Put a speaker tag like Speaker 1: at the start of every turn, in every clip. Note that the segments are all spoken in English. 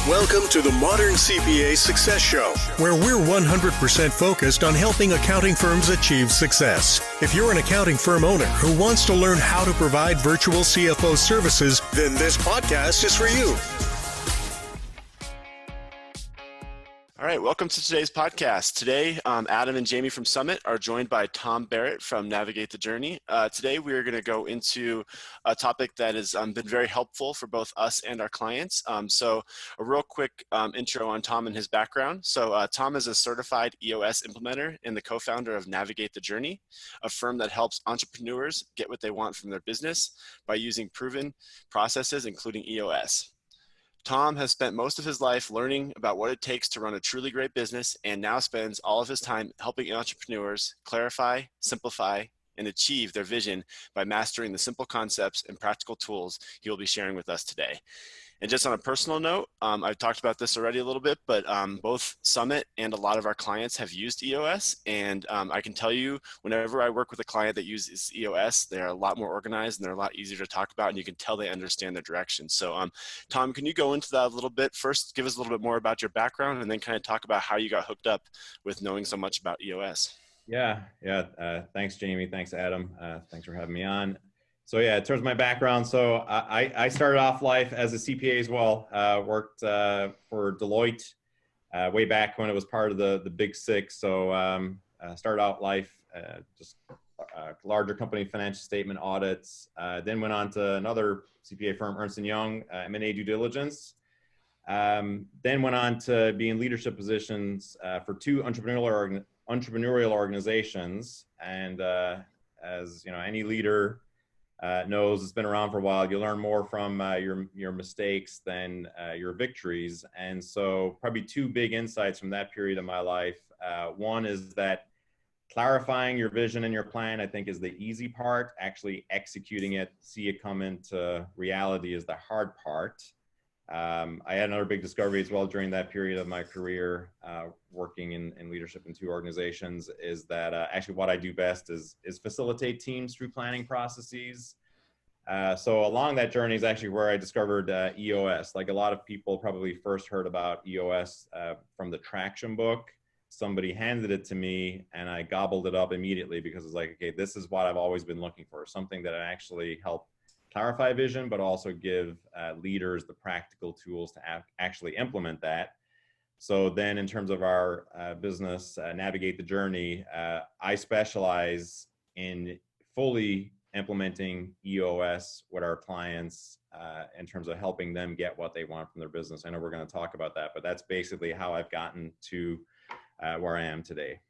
Speaker 1: Welcome to the Modern CPA Success Show, where we're 100% focused on helping accounting firms achieve success. If you're an accounting firm owner who wants to learn how to provide virtual CFO services, then this podcast is for you.
Speaker 2: All right, welcome to today's podcast. Today, Adam and Jamie from Summit are joined by Tom Barrett from Navigate the Journey. Today, we are going to go into a topic that has been very helpful for both us and our clients. So a real quick intro on Tom and his background. So Tom is a certified EOS implementer and the co-founder of Navigate the Journey, a firm that helps entrepreneurs get what they want from their business by using proven processes, including EOS. Tom has spent most of his life learning about what it takes to run a truly great business and now spends all of his time helping entrepreneurs clarify, simplify, and achieve their vision by mastering the simple concepts and practical tools he will be sharing with us today. And just on a personal note, I've talked about this already a little bit, but both Summit and a lot of our clients have used EOS. And I can tell you, whenever I work with a client that uses EOS, they're a lot more organized and they're a lot easier to talk about, and you can tell they understand their direction. So Tom, can you go into that a little bit? First, give us a little bit more about your background and then kind of talk about how you got hooked up with knowing so much about EOS.
Speaker 3: Yeah. Thanks, Jamie. Thanks, Adam. Thanks for having me on. So yeah, in terms of my background, so I started off life as a CPA as well. Worked for Deloitte way back when it was part of the Big Six. So started out life just larger company financial statement audits. Then went on to another CPA firm, Ernst & Young, M&A due diligence. Then went on to be in leadership positions for two entrepreneurial organizations. And as you know, any leader knows, it's been around for a while. You learn more from your mistakes than your victories. And so probably two big insights from that period of my life. One is that clarifying your vision and your plan, I think, is the easy part. Actually executing it, see it come into reality is the hard part. I had another big discovery as well during that period of my career, working in leadership in two organizations, is that actually what I do best is facilitate teams through planning processes. So along that journey is actually where I discovered EOS. Like a lot of people probably first heard about EOS from the Traction book. Somebody handed it to me and I gobbled it up immediately because it's like, okay, this is what I've always been looking for, something that actually help clarify vision, but also give leaders the practical tools to actually implement that. So then in terms of our business, Navigate the Journey, I specialize in fully implementing EOS with our clients in terms of helping them get what they want from their business. I know we're going to talk about that, but that's basically how I've gotten to where I am today.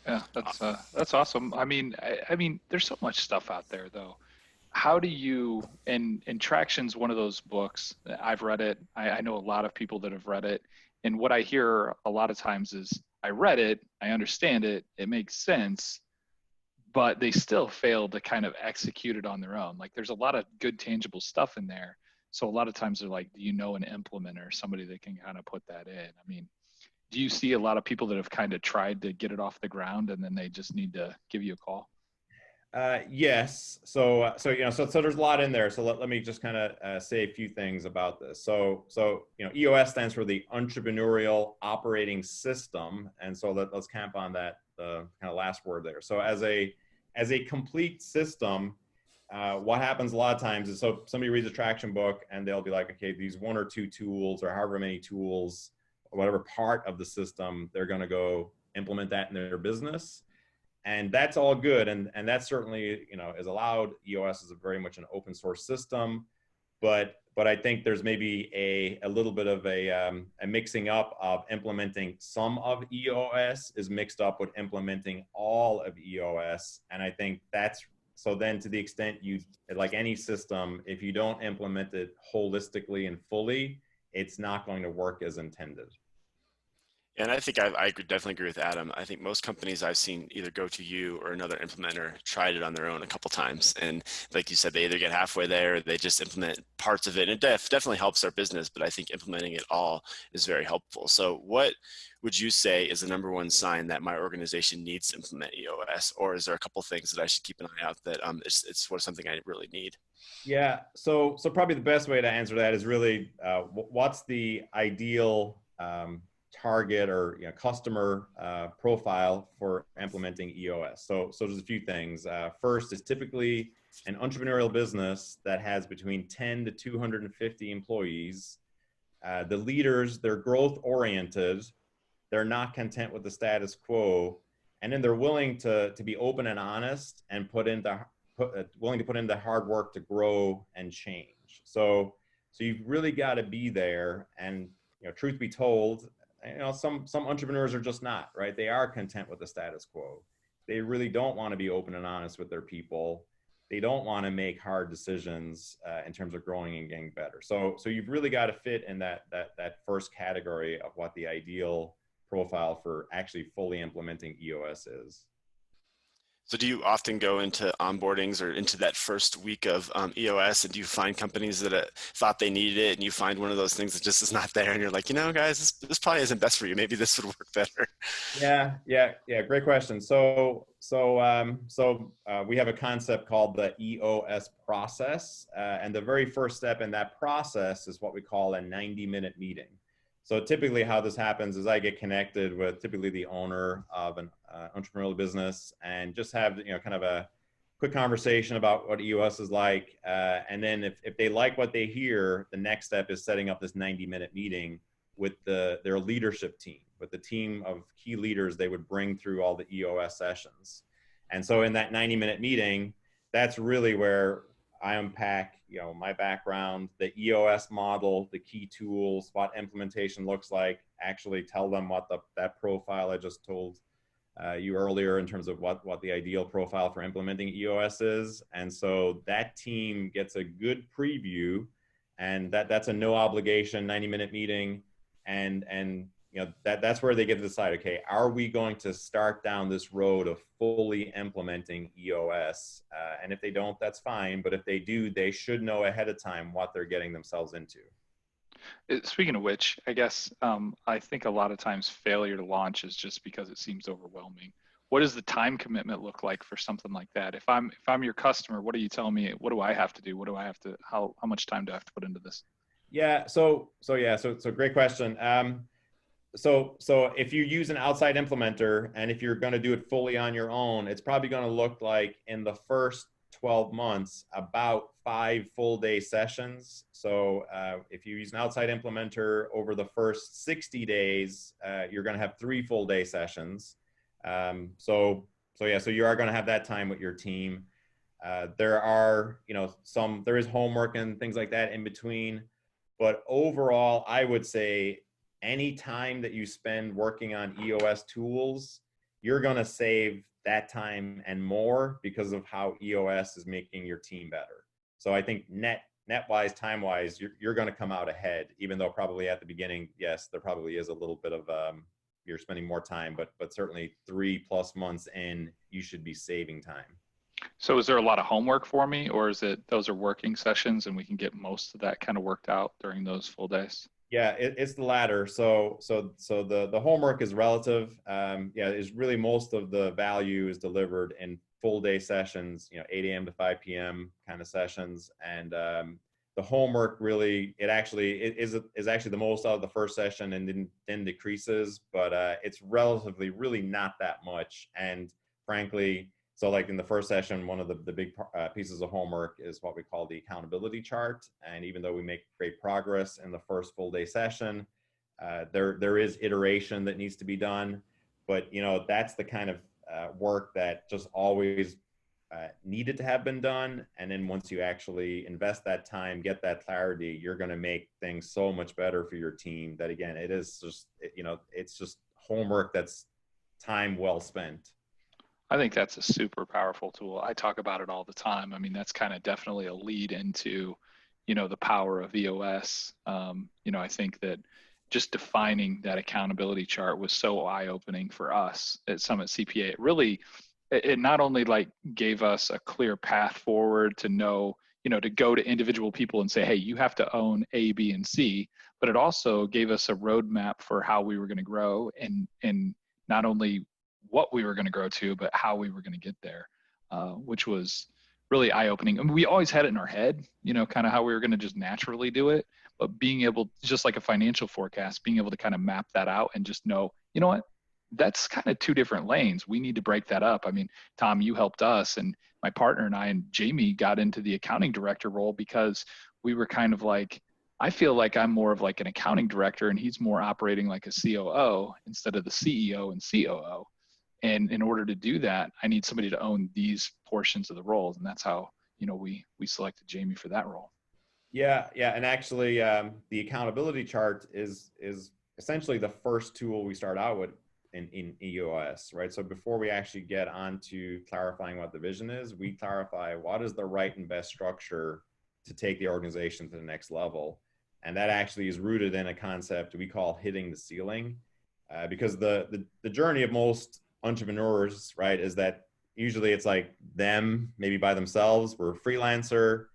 Speaker 4: Yeah, that's awesome. I mean, there's so much stuff out there, though. How do you, and Traction's one of those books, I've read it. I know a lot of people that have read it. And what I hear a lot of times is, I read it, I understand it, it makes sense, but they still fail to kind of execute it on their own. Like there's a lot of good tangible stuff in there. So a lot of times they're like, do you know an implementer, somebody that can kind of put that in? I mean, do you see a lot of people that have kind of tried to get it off the ground and then they just need to give you a call?
Speaker 3: Yes. So there's a lot in there. So let me just kind of say a few things about this. So EOS stands for the Entrepreneurial Operating System, and so let's camp on that the kind of last word there. So as a complete system, what happens a lot of times is, so somebody reads a Traction book and they'll be like, okay, these one or two tools or however many tools, whatever part of the system, they're going to go implement that in their business. And that's all good. And that certainly, is allowed. EOS is very much an open source system, but I think there's maybe a little bit of a mixing up of implementing some of EOS is mixed up with implementing all of EOS. And I think so then to the extent you, like any system, if you don't implement it holistically and fully, it's not going to work as intended.
Speaker 2: And I think I could definitely agree with Adam. I think most companies I've seen either go to you or another implementer tried it on their own a couple times. And like you said, they either get halfway there or they just implement parts of it. And it definitely helps their business, but I think implementing it all is very helpful. So what would you say is the number one sign that my organization needs to implement EOS? Or is there a couple things that I should keep an eye out that it's something I really need?
Speaker 3: Yeah, so probably the best way to answer that is really what's the ideal target or customer profile for implementing EOS. So there's a few things. First is typically an entrepreneurial business that has between 10 to 250 employees. The leaders, they're growth oriented. They're not content with the status quo, and then they're willing to be open and honest and willing to put in the hard work to grow and change. So you've really got to be there. And truth be told, some entrepreneurs are just not, right? They are content with the status quo. They really don't want to be open and honest with their people. They don't want to make hard decisions in terms of growing and getting better. So you've really got to fit in that first category of what the ideal profile for actually fully implementing EOS is.
Speaker 2: So do you often go into onboardings or into that first week of EOS, and do you find companies that thought they needed it, and you find one of those things that just is not there, and you're like, guys, this probably isn't best for you. Maybe this would work better.
Speaker 3: Yeah. Great question. So we have a concept called the EOS process, and the very first step in that process is what we call a 90-minute meeting. So typically how this happens is I get connected with typically the owner of an entrepreneurial business and just have kind of a quick conversation about what EOS is like. And then if they like what they hear, the next step is setting up this 90-minute meeting with their leadership team, with the team of key leaders they would bring through all the EOS sessions. And so in that 90-minute meeting, that's really where I unpack, my background, the EOS model, the key tools, what implementation looks like, actually tell them what that profile I just told you earlier in terms of what the ideal profile for implementing EOS is. And so that team gets a good preview, and that's a no obligation 90-minute meeting. And that's where they get to decide, okay, are we going to start down this road of fully implementing EOS? And if they don't, that's fine. But if they do, they should know ahead of time what they're getting themselves into.
Speaker 4: Speaking of which, I guess I think a lot of times failure to launch is just because it seems overwhelming. What does the time commitment look like for something like that? If I'm your customer, what are you telling me? What do I have to do? How much time do I have to put into this?
Speaker 3: Yeah. So great question. So if you use an outside implementer, and if you're going to do it fully on your own, it's probably going to look like in the first 12 months, about 5 full day sessions. So if you use an outside implementer over the first 60 days, you're going to have 3 full day sessions. So you are going to have that time with your team. There is homework and things like that in between, but overall, I would say any time that you spend working on EOS tools, you're going to save that time and more because of how EOS is making your team better. So I think net-wise, time-wise, you're going to come out ahead, even though probably at the beginning, yes, there probably is a little bit of, you're spending more time, but certainly 3+ months in, you should be saving time.
Speaker 4: So is there a lot of homework for me, or is it those are working sessions and we can get most of that kind of worked out during those full days?
Speaker 3: Yeah, it's the latter. So the homework is relative. Is really most of the value is delivered in full day sessions, 8 a.m. to 5 p.m. kind of sessions. And the homework really, is actually the most out of the first session and then decreases, but it's relatively really not that much. And frankly, so like in the first session, one of the big pieces of homework is what we call the accountability chart. And even though we make great progress in the first full day session, there is iteration that needs to be done. But, that's the kind of work that just always needed to have been done. And then once you actually invest that time, get that clarity, you're going to make things so much better for your team that, again, it is just, it's just homework that's time well spent.
Speaker 4: I think that's a super powerful tool. I talk about it all the time. I mean, that's kind of definitely a lead into, the power of EOS. I think that just defining that accountability chart was so eye-opening for us at Summit CPA. It not only like gave us a clear path forward to know, to go to individual people and say, hey, you have to own A, B, and C, but it also gave us a roadmap for how we were going to grow and not only what we were going to grow to, but how we were going to get there, which was really eye-opening. I mean, we always had it in our head, kind of how we were going to just naturally do it, but being able, just like a financial forecast, being able to kind of map that out and just know, you know what, that's kind of two different lanes. We need to break that up. I mean, Tom, you helped us, and my partner and I and Jamie got into the accounting director role because we were kind of like, I feel like I'm more of like an accounting director and he's more operating like a COO instead of the CEO and COO. And in order to do that, I need somebody to own these portions of the roles. And that's how, we selected Jamie for that role.
Speaker 3: Yeah. And actually, the accountability chart is essentially the first tool we start out with in EOS, right? So before we actually get on to clarifying what the vision is, we clarify what is the right and best structure to take the organization to the next level. And that actually is rooted in a concept we call hitting the ceiling, because the journey of most entrepreneurs, right, is that usually it's like them, maybe by themselves, we're a freelancer,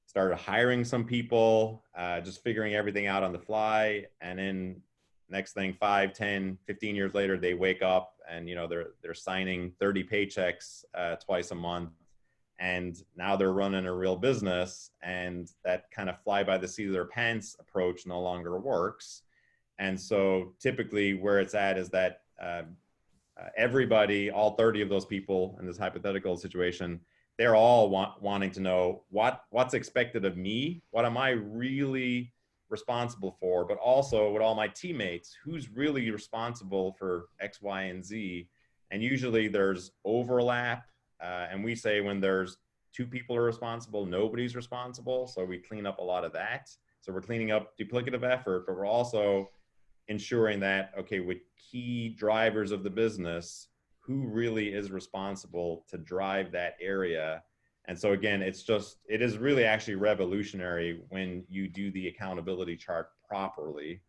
Speaker 3: started hiring some people, just figuring everything out on the fly. And then next thing, 5, 10, 15 years later, they wake up and, they're signing 30 paychecks twice a month. And now they're running a real business, and that kind of fly by the seat of their pants approach no longer works. And so typically where it's at is that everybody, all 30 of those people in this hypothetical situation, they're all wanting to know what's expected of me, what am I really responsible for, but also with all my teammates, who's really responsible for X, Y, and Z. And usually there's overlap. And we say when there's 2 people are responsible, nobody's responsible. So we clean up a lot of that. So we're cleaning up duplicative effort, but we're also ensuring that, okay, with key drivers of the business, who really is responsible to drive that area. And so again, it is really actually revolutionary when you do the accountability chart properly.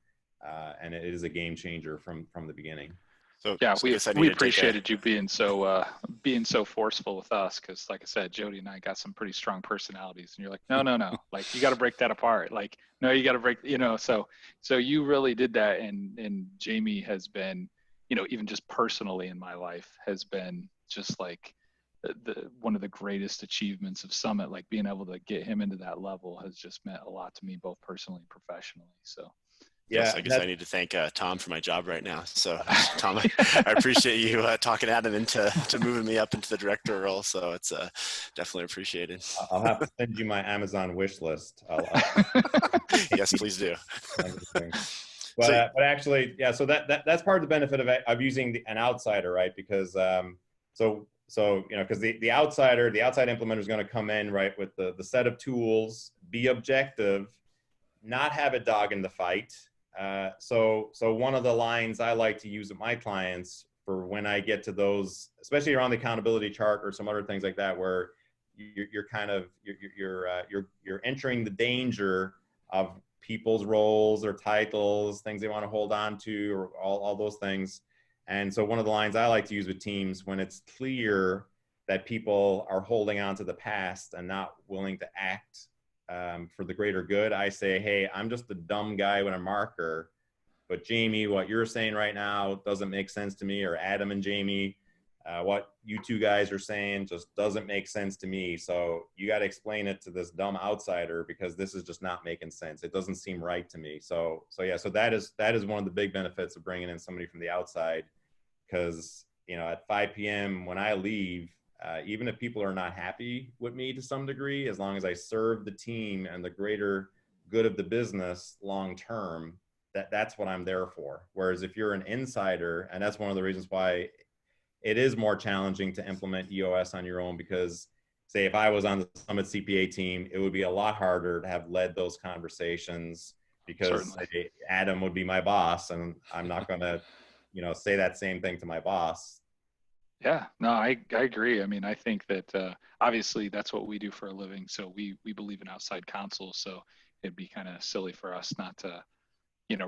Speaker 3: And it is a game changer from the beginning.
Speaker 4: So yeah, we appreciated you being so forceful with us, because like I said, Jody and I got some pretty strong personalities, and you're like, no, like you got to break that apart. Like, no, you got to break, so you really did that. And Jamie has been, even just personally in my life, has been just like one of the greatest achievements of Summit. Like being able to get him into that level has just meant a lot to me, both personally and professionally. So.
Speaker 2: Yeah, yes, I guess I need to thank Tom for my job right now. So, Tom, I appreciate you talking Adam into moving me up into the director role. So it's definitely appreciated.
Speaker 3: I'll have to send you my Amazon wish list.
Speaker 2: Yes, please do.
Speaker 3: But actually, yeah. So that's part of the benefit of using an outsider, right? Because because the outside implementer is going to come in, right, with the set of tools, be objective, not have a dog in the fight. So one of the lines I like to use with my clients for when I get to those, especially around the accountability chart or some other things like that, where you're entering the danger of people's roles or titles, things they want to hold on to, or all those things. And so one of the lines I like to use with teams when it's clear that people are holding on to the past and not willing to act for the greater good, I say, hey, I'm just a dumb guy with a marker, but Jamie, what you're saying right now doesn't make sense to me, or Adam and Jamie, what you 2 guys are saying just doesn't make sense to me. So you got to explain it to this dumb outsider, because this is just not making sense. It doesn't seem right to me. So that is one of the big benefits of bringing in somebody from the outside, because at 5 p.m. when I leave, even if people are not happy with me to some degree, as long as I serve the team and the greater good of the business long term, that's what I'm there for. Whereas if you're an insider, and that's one of the reasons why it is more challenging to implement EOS on your own, because say if I was on the Summit CPA team, it would be a lot harder to have led those conversations, because Adam would be my boss, and I'm not going to say that same thing to my boss.
Speaker 4: Yeah, no, I agree. I mean, I think that obviously that's what we do for a living. So we believe in outside counsel. So it'd be kind of silly for us not to,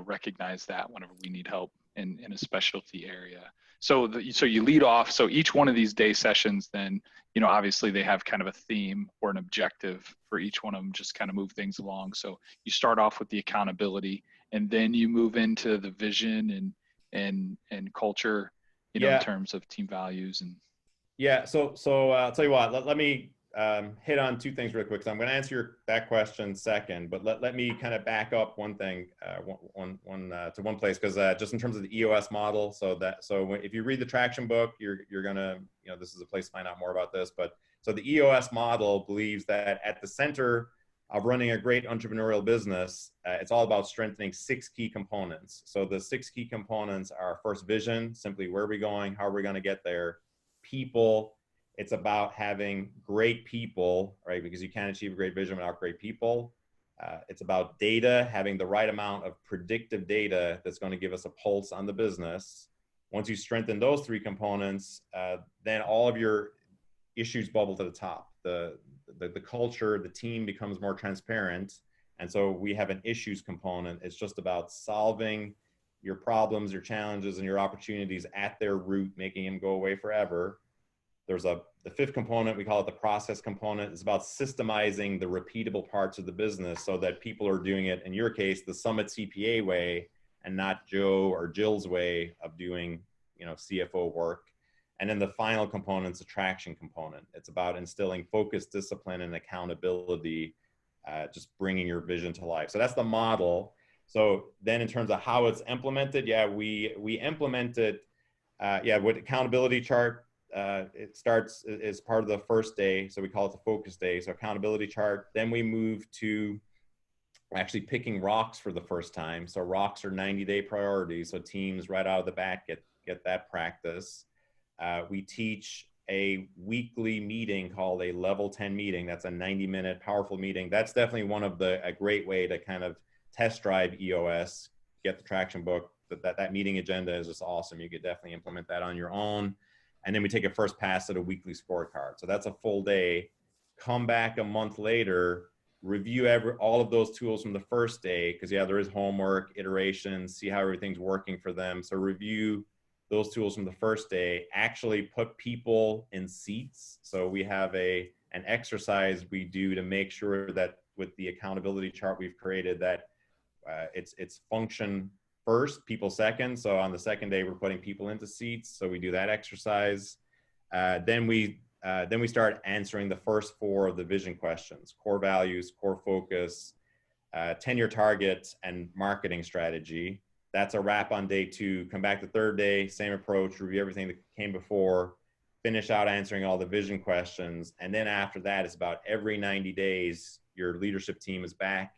Speaker 4: recognize that whenever we need help in a specialty area. So you lead off. So each one of these day sessions, then, obviously they have kind of a theme or an objective for each one of them, just kind of move things along. So you start off with the accountability, and then you move into the vision and culture, in terms of team values. And
Speaker 3: so I'll tell you what, let me hit on two things real quick. So I'm going to answer that question second, but let me kind of back up one thing, to one place, because just in terms of the EOS model. So if you read the traction book, you're going to, this is a place to find out more about this. But so the EOS model believes that at the center of running a great entrepreneurial business, it's all about strengthening 6 key components. So the 6 key components are, first, vision, simply where are we going, how are we going to get there? People, it's about having great people, right? Because you can't achieve a great vision without great people. It's about data, having the right amount of predictive data that's going to give us a pulse on the business. Once you strengthen those 3 components, then all of your issues bubble to the top. The culture, the team becomes more transparent. And so we have an issues component. It's just about solving your problems, your challenges, and your opportunities at their root, making them go away forever. There's the 5th component, we call it the process component. It's about systemizing the repeatable parts of the business so that people are doing it, in your case, the Summit CPA way, and not Joe or Jill's way of doing, CFO work. And then the final component is the traction component. It's about instilling focus, discipline, and accountability, just bringing your vision to life. So that's the model. So then in terms of how it's implemented, we implement it, with accountability chart. It starts as part of the first day. So we call it the focus day. So accountability chart. Then we move to actually picking rocks for the first time. So rocks are 90-day priorities. So teams right out of the bat get that practice. We teach a weekly meeting called a level 10 meeting. That's a 90-minute powerful meeting. That's definitely a great way to kind of test drive EOS, get the traction book. That meeting agenda is just awesome. You could definitely implement that on your own. And then we take a first pass at a weekly scorecard. So that's a full day. Come back a month later, review all of those tools from the first day, because there is homework, iterations, see how everything's working for them. So review those tools from the first day, actually put people in seats. So we have an exercise we do to make sure that with the accountability chart we've created, that it's function first, people second. So on the second day, we're putting people into seats. So we do that exercise. Then we start answering the first 4 of the vision questions: core values, core focus, 10-year target, and marketing strategy. That's a wrap on day 2. Come back the third day, same approach, review everything that came before, finish out answering all the vision questions. And then after that, it's about every 90 days, your leadership team is back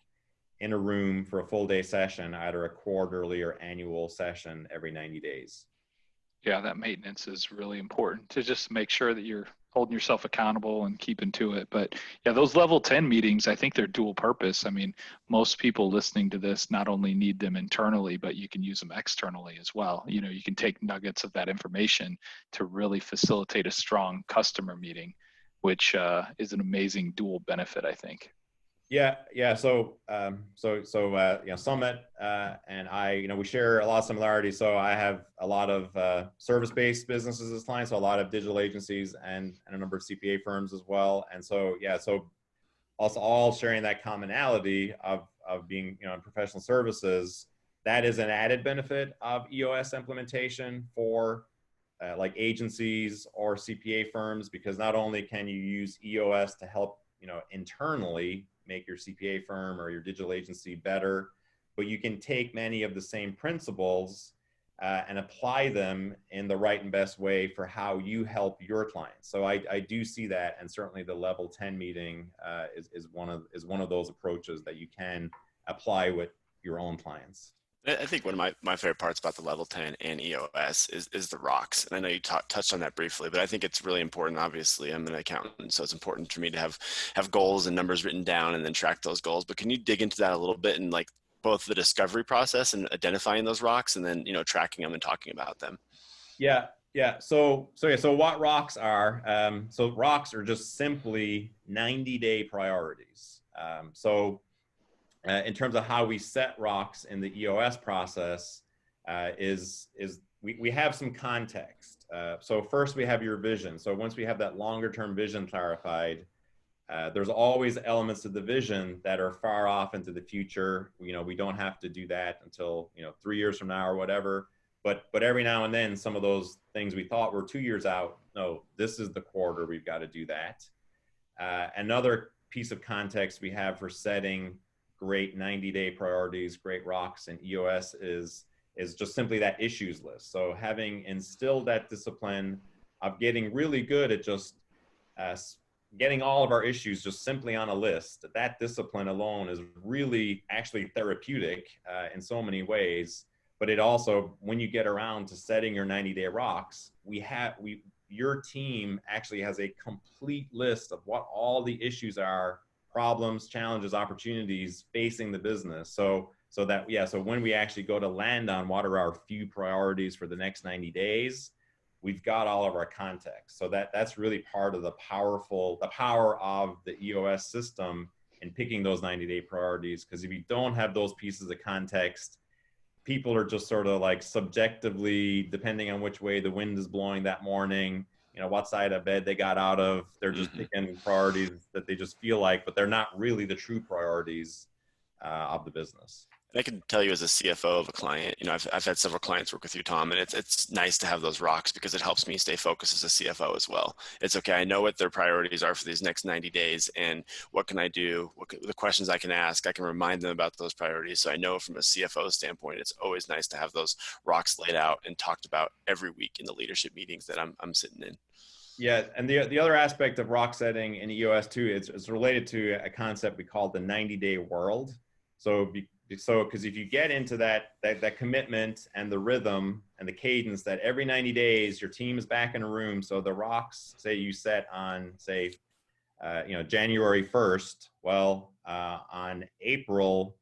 Speaker 3: in a room for a full day session, either a quarterly or annual session every 90 days.
Speaker 4: Yeah, that maintenance is really important to just make sure that you're holding yourself accountable and keeping to it. But yeah, those level 10 meetings, I think they're dual purpose. I mean, most people listening to this not only need them internally, but you can use them externally as well. You can take nuggets of that information to really facilitate a strong customer meeting, which is an amazing dual benefit, I think.
Speaker 3: Yeah. So Summit and I, we share a lot of similarities. So I have a lot of service-based businesses as clients, so a lot of digital agencies and a number of CPA firms as well. And so also all sharing that commonality of being in professional services. That is an added benefit of EOS implementation for like agencies or CPA firms, because not only can you use EOS to help internally make your CPA firm or your digital agency better, but you can take many of the same principles and apply them in the right and best way for how you help your clients. So I do see that, and certainly the level 10 meeting is one of those approaches that you can apply with your own clients.
Speaker 2: I think one of my favorite parts about the level 10 and EOS is the rocks. And I know you touched on that briefly, but I think it's really important. Obviously, I'm an accountant, so it's important for me to have goals and numbers written down and then track those goals. But can you dig into that a little bit, and like both the discovery process and identifying those rocks, and then tracking them and talking about them?
Speaker 3: Yeah. So what rocks are? So rocks are just simply 90-day priorities. In terms of how we set rocks in the EOS process, we have some context. So first we have your vision. So once we have that longer term vision clarified, there's always elements of the vision that are far off into the future. We don't have to do that until 3 years from now or whatever. But every now and then, some of those things we thought were 2 years out, no, this is the quarter we've got to do that. Another piece of context we have for setting great 90-day priorities, great rocks in EOS is just simply that issues list. So having instilled that discipline of getting really good at just getting all of our issues just simply on a list, that discipline alone is really actually therapeutic in so many ways. But it also, when you get around to setting your 90-day rocks, your team actually has a complete list of what all the issues are, problems, challenges, opportunities facing the business. So when we actually go to land on what are our few priorities for the next 90 days, we've got all of our context. So that's really part of the power of the EOS system in picking those 90-day priorities. Because if you don't have those pieces of context, people are just sort of like subjectively, depending on which way the wind is blowing that morning, what side of bed they got out of, they're just picking priorities that they just feel like, but they're not really the true priorities of the business.
Speaker 2: I can tell you as a CFO of a client, I've had several clients work with you, Tom, and it's nice to have those rocks because it helps me stay focused as a CFO as well. It's okay. I know what their priorities are for these next 90 days and what can I do, the questions I can ask, I can remind them about those priorities. So I know from a CFO standpoint, it's always nice to have those rocks laid out and talked about every week in the leadership meetings that I'm sitting in.
Speaker 3: Yeah, and the other aspect of rock setting in EOS too, it's related to a concept we call the 90-day world. So because if you get into that commitment and the rhythm and the cadence that every 90 days your team is back in a room, so the rocks, say you set on January 1st, well, on April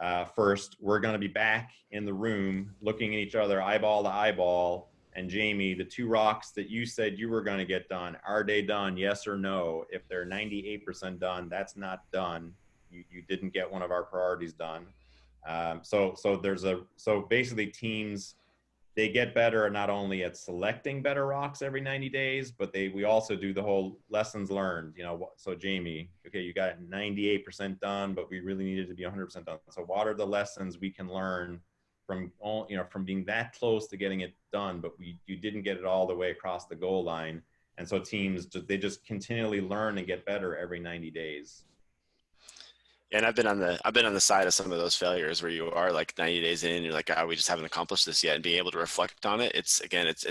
Speaker 3: 1st, we're going to be back in the room looking at each other eyeball to eyeball. And Jamie, the 2 rocks that you said you were going to get done, are they done? Yes or no? If they're 98% done, that's not done. You didn't get one of our priorities done. So basically teams, they get better not only at selecting better rocks every 90 days, but we also do the whole lessons learned. So Jamie, okay, you got 98% done, but we really needed to be 100% done. So what are the lessons we can learn from being that close to getting it done, but you didn't get it all the way across the goal line? And so teams, they just continually learn and get better every 90 days.
Speaker 2: And I've been on the side of some of those failures where you are like 90 days in, you're like, we just haven't accomplished this yet. And being able to reflect on it, it's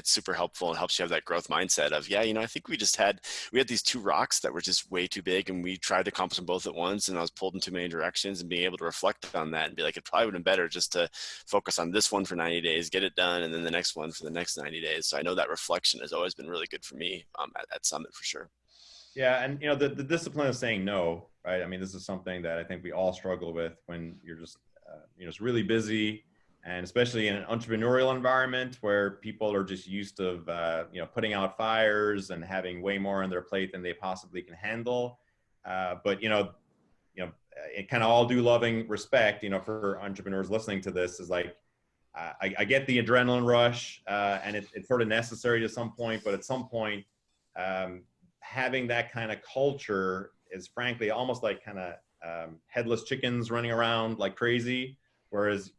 Speaker 2: super helpful and helps you have that growth mindset of, I think we had these 2 rocks that were just way too big and we tried to accomplish them both at once and I was pulled in too many directions, and being able to reflect on that and be like, it probably would have been better just to focus on this one for 90 days, get it done, and then the next one for the next 90 days. So I know that reflection has always been really good for me at Summit for sure.
Speaker 3: Yeah, and the discipline of saying no, right? I mean, this is something that I think we all struggle with when you're just, it's really busy, and especially in an entrepreneurial environment where people are just used to, putting out fires and having way more on their plate than they possibly can handle. But it kind of all due loving respect, for entrepreneurs listening to this is like, I get the adrenaline rush, and it's sort of necessary to some point, but at some point, having that kind of culture is frankly almost like kind of headless chickens running around like crazy. Whereas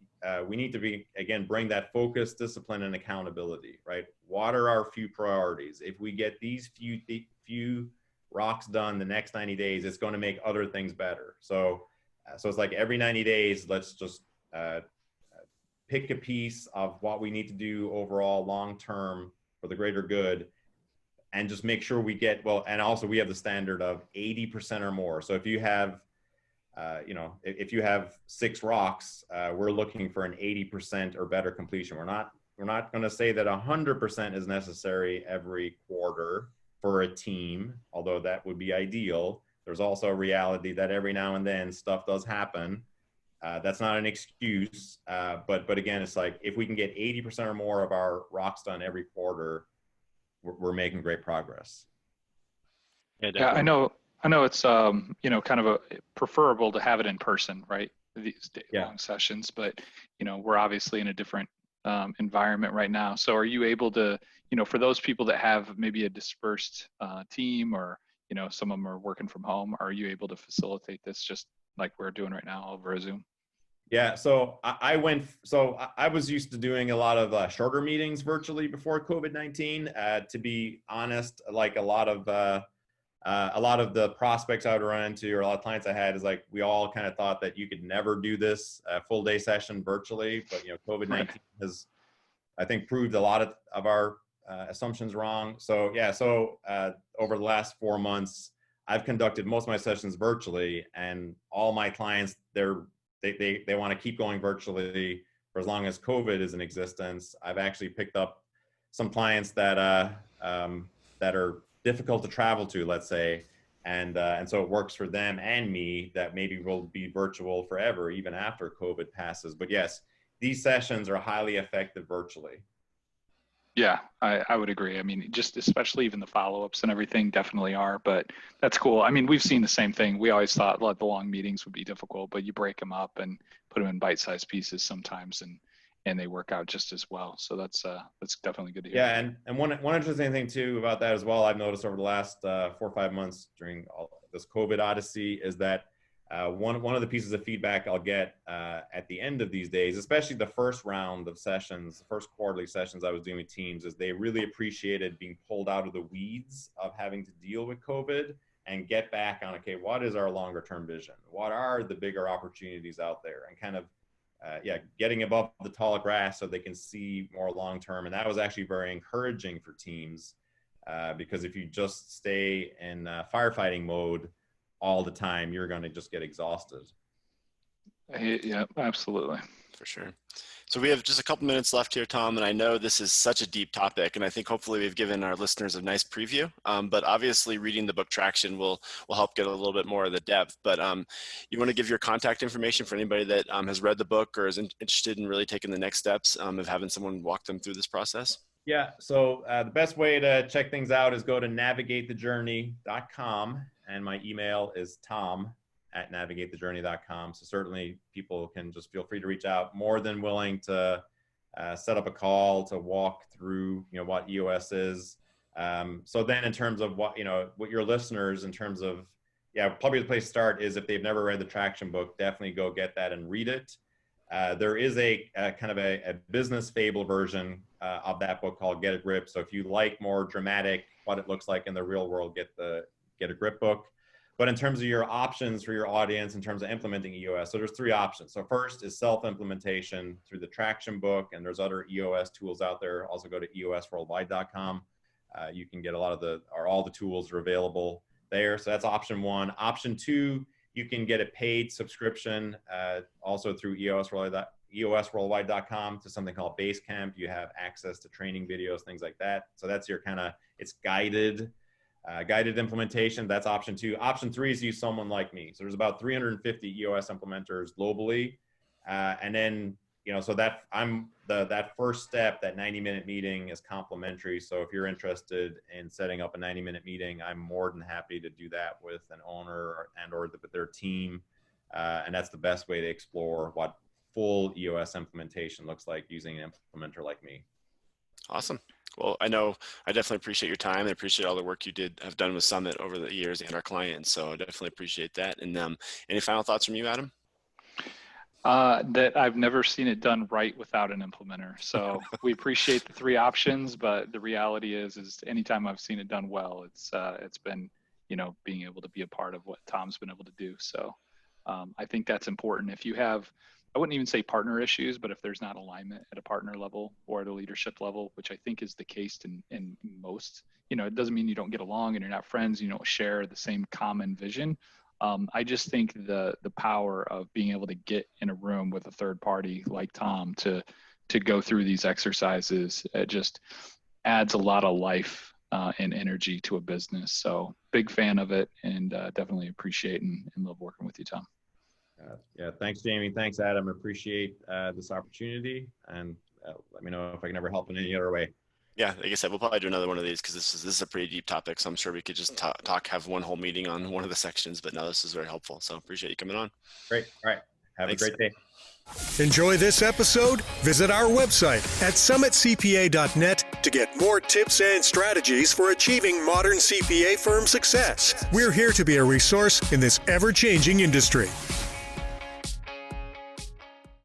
Speaker 3: we need to bring that focus, discipline, and accountability, right? What are our few priorities? If we get these few rocks done the next 90 days, it's going to make other things better. So it's like every 90 days, let's just pick a piece of what we need to do overall long-term for the greater good, and just make sure we get, and also we have the standard of 80% or more. So if you have, if you have 6 rocks, we're looking for an 80% or better completion. We're not going to say that 100% is necessary every quarter for a team, although that would be ideal. There's also a reality that every now and then stuff does happen. That's not an excuse, but again, it's like if we can get 80% or more of our rocks done every quarter, we're making great progress.
Speaker 4: Yeah, I know it's kind of preferable to have it in person, right? These long sessions, but we're obviously in a different environment right now. So are you able to, for those people that have maybe a dispersed team, or some of them are working from home, are you able to facilitate this just like we're doing right now over a Zoom?
Speaker 3: Yeah, so I was used to doing a lot of shorter meetings virtually before COVID-19. To be honest, like a lot of a lot of the prospects I would run into, or a lot of clients I had, is like, we all kind of thought that you could never do this full day session virtually, but COVID-19 has, I think, proved a lot of our assumptions wrong. So over the last 4 months, I've conducted most of my sessions virtually, and all my clients, they want to keep going virtually for as long as COVID is in existence. I've actually picked up some clients that are difficult to travel to, let's say, and so it works for them and me that maybe we'll be virtual forever, even after COVID passes. But yes, these sessions are highly effective virtually.
Speaker 4: Yeah, I would agree. I mean, just especially even the follow-ups and everything definitely are, but that's cool. I mean, we've seen the same thing. We always thought the long meetings would be difficult, but you break them up and put them in bite-sized pieces sometimes, and they work out just as well. So that's definitely good to hear.
Speaker 3: Yeah, and one interesting thing too about that as well, I've noticed over the last 4 or 5 months during all this COVID odyssey, is that one of the pieces of feedback I'll get at the end of these days, especially the first round of sessions, the first quarterly sessions I was doing with teams, is they really appreciated being pulled out of the weeds of having to deal with COVID and get back on, okay, what is our longer term vision? What are the bigger opportunities out there? And kind of, getting above the tall grass so they can see more long term. And that was actually very encouraging for teams because if you just stay in firefighting mode all the time, you're going to just get exhausted.
Speaker 4: Yeah, absolutely.
Speaker 2: For sure. So we have just a couple minutes left here, Tom, and I know this is such a deep topic, and I think hopefully we've given our listeners a nice preview, but obviously reading the book Traction will help get a little bit more of the depth. But you want to give your contact information for anybody that has read the book or is interested in really taking the next steps of having someone walk them through this process?
Speaker 3: Yeah, so the best way to check things out is go to navigatethejourney.com, and my email is tom@navigatethejourney.com. So certainly people can just feel free to reach out. More than willing to set up a call to walk through, what EOS is. So then in terms of what your listeners, in terms of, probably the place to start is if they've never read the Traction book, definitely go get that and read it. There is a kind of a business fable version of that book called Get a Grip. So if you like more dramatic, what it looks like in the real world, get a Grip book. But in terms of your options for your audience, in terms of implementing EOS, so there's 3 options. So first is self-implementation through the Traction book, and there's other EOS tools out there. Also go to eosworldwide.com. You can get all the tools are available there. So that's option 1. Option 2, you can get a paid subscription also through eosworldwide.com to something called Basecamp. You have access to training videos, things like that. So that's your it's guided implementation. That's option 2. Option 3 is use someone like me. So there's about 350 EOS implementers globally. And then, so that that first step, that 90-minute meeting is complimentary. So if you're interested in setting up a 90-minute meeting, I'm more than happy to do that with an owner or with their team. And that's the best way to explore what full EOS implementation looks like using an implementer like me.
Speaker 2: Awesome. Well, I know I definitely appreciate your time. I appreciate all the work you have done with Summit over the years and our clients. So I definitely appreciate that. And any final thoughts from you, Adam?
Speaker 4: That I've never seen it done right without an implementer. So we appreciate the 3 options, but the reality is anytime I've seen it done well, it's been, being able to be a part of what Tom's been able to do. So I think that's important. If you have, I wouldn't even say partner issues, but if there's not alignment at a partner level or at a leadership level, which I think is the case in most, it doesn't mean you don't get along and you're not friends, you don't share the same common vision. I just think the power of being able to get in a room with a third party like Tom to go through these exercises, it just adds a lot of life and energy to a business. So big fan of it, and definitely appreciate and love working with you, Tom.
Speaker 3: Thanks, Jamie. Thanks, Adam. Appreciate this opportunity, and let me know if I can ever help in any other way.
Speaker 2: Yeah, like I said, we'll probably do another one of these because this is a pretty deep topic. So I'm sure we could just have one whole meeting on one of the sections. But no, this is very helpful. So appreciate you coming on.
Speaker 3: Great. All right. Thanks. A great day.
Speaker 1: Enjoy this episode? Visit our website at summitcpa.net to get more tips and strategies for achieving modern CPA firm success. We're here to be a resource in this ever-changing industry.